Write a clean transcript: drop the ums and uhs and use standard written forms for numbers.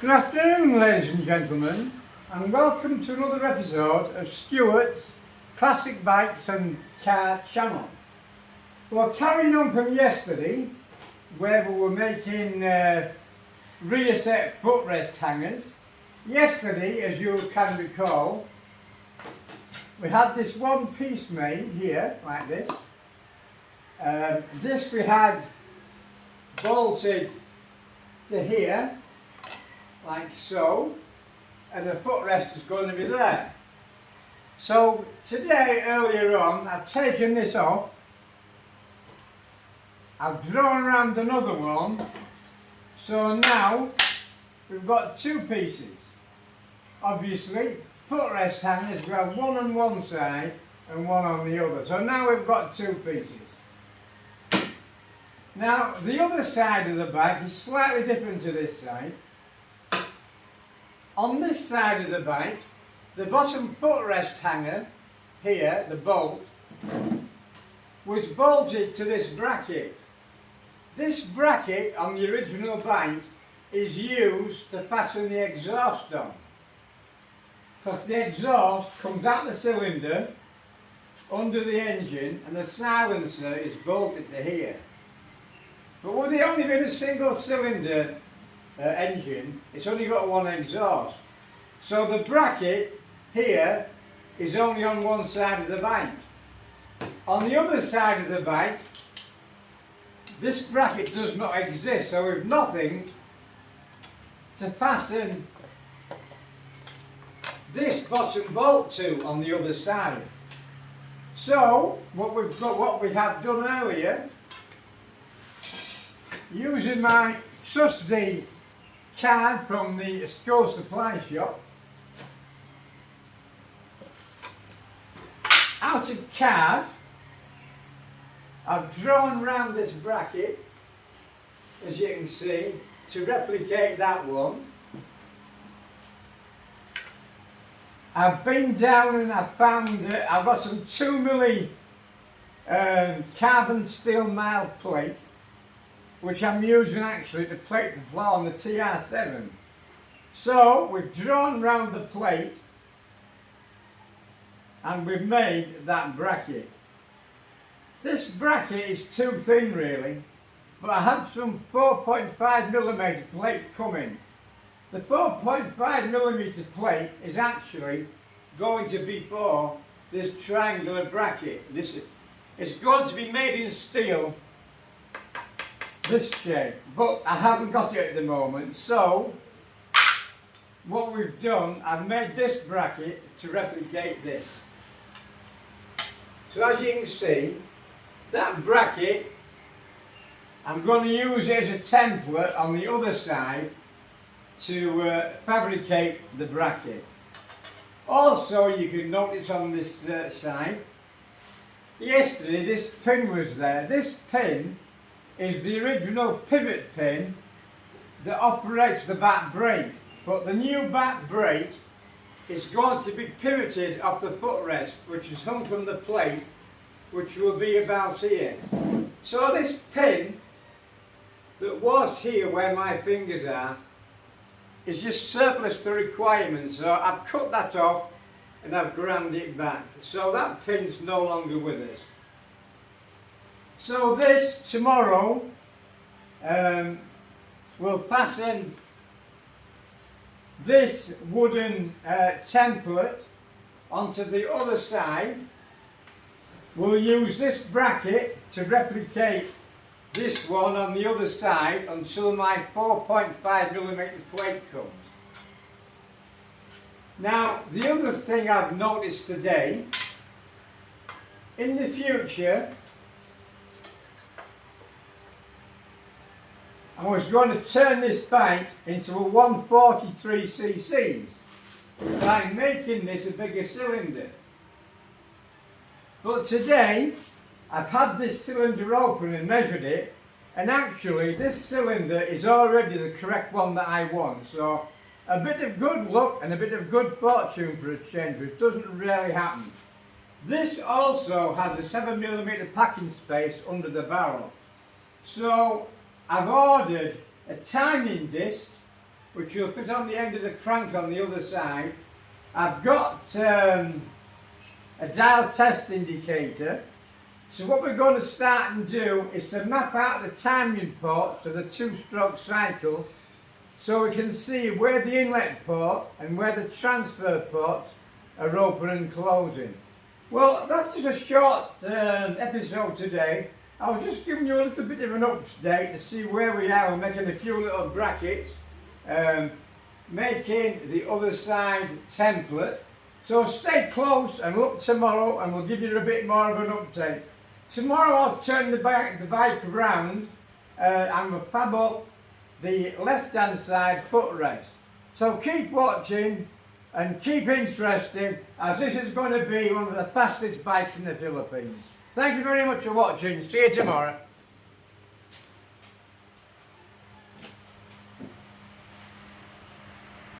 Good afternoon, ladies and gentlemen, and welcome to another episode of Stuart's Classic Bikes and Car channel. Well, carrying on from yesterday, where we were making Rearset footrest hangers, yesterday, as you can recall, we had this one piece made here, like this. This we had bolted to here, like so, and the footrest is going to be there. So today, earlier on, I've taken this off, I've drawn around another one, so now we've got two pieces. Obviously, footrest hangers, we have one on one side and one on the other, so now we've got two pieces. Now, the other side of the bike is slightly different to this side. On this side of the bike, the bottom footrest hanger, here, the bolt, was bolted to this bracket. This bracket on the original bike is used to fasten the exhaust on. Because the exhaust comes out the cylinder, under the engine, and the silencer is bolted to here. But with it only being a single cylinder engine, it's only got one exhaust. So the bracket here is only on one side of the bike. On the other side of the bike, this bracket does not exist, so we've nothing to fasten this bottom bolt to on the other side. So what we have done earlier, using my trusty card from the school supply shop, out of card, I've drawn round this bracket, as you can see, to replicate that one. I've been down and I've found I've got some 2mm carbon steel mild plate, which I'm using actually to plate the floor on the TR7. So we've drawn round the plate and we've made that bracket. This bracket is too thin really, but I have some 4.5mm plate coming. The 4.5mm plate is actually going to be for this triangular bracket. It's going to be made in steel, this shape, but I haven't got it at the moment. So what we've done, I've made this bracket to replicate this. So as you can see, that bracket, I'm going to use it as a template on the other side to fabricate the bracket. Also, you can notice on this side, yesterday this pin was there. This pin is the original pivot pin that operates the back brake, but the new back brake is going to be pivoted off the footrest, which is hung from the plate, which will be about here. So this pin that was here where my fingers are is just surplus to requirements, so I've cut that off and I've ground it back. So that pin's no longer with us. So this, tomorrow, will fasten this wooden template onto the other side. We'll use this bracket to replicate this one on the other side until my 4.5mm plate comes. Now, the other thing I've noticed today, in the future, I was going to turn this bike into a 143cc by making this a bigger cylinder. But today, I've had this cylinder open and measured it, and actually this cylinder is already the correct one that I want. So a bit of good luck and a bit of good fortune for a change, which doesn't really happen. This also has a 7mm packing space under the barrel. So I've ordered a timing disc which will fit on the end of the crank on the other side. I've got a dial test indicator. So what we're going to start and do is to map out the timing ports of the two-stroke cycle so we can see where the inlet port and where the transfer ports are open and closing. Well, that's just a short episode today. I was just giving you a little bit of an update to see where we are. We're making a few little brackets, making the other side template. So stay close and look tomorrow and we'll give you a bit more of an update. Tomorrow I'll turn the bike around and we'll fab up the left hand side footrest. So keep watching and keep interested, as this is going to be one of the fastest bikes in the Philippines. Thank you very much for watching. See you tomorrow.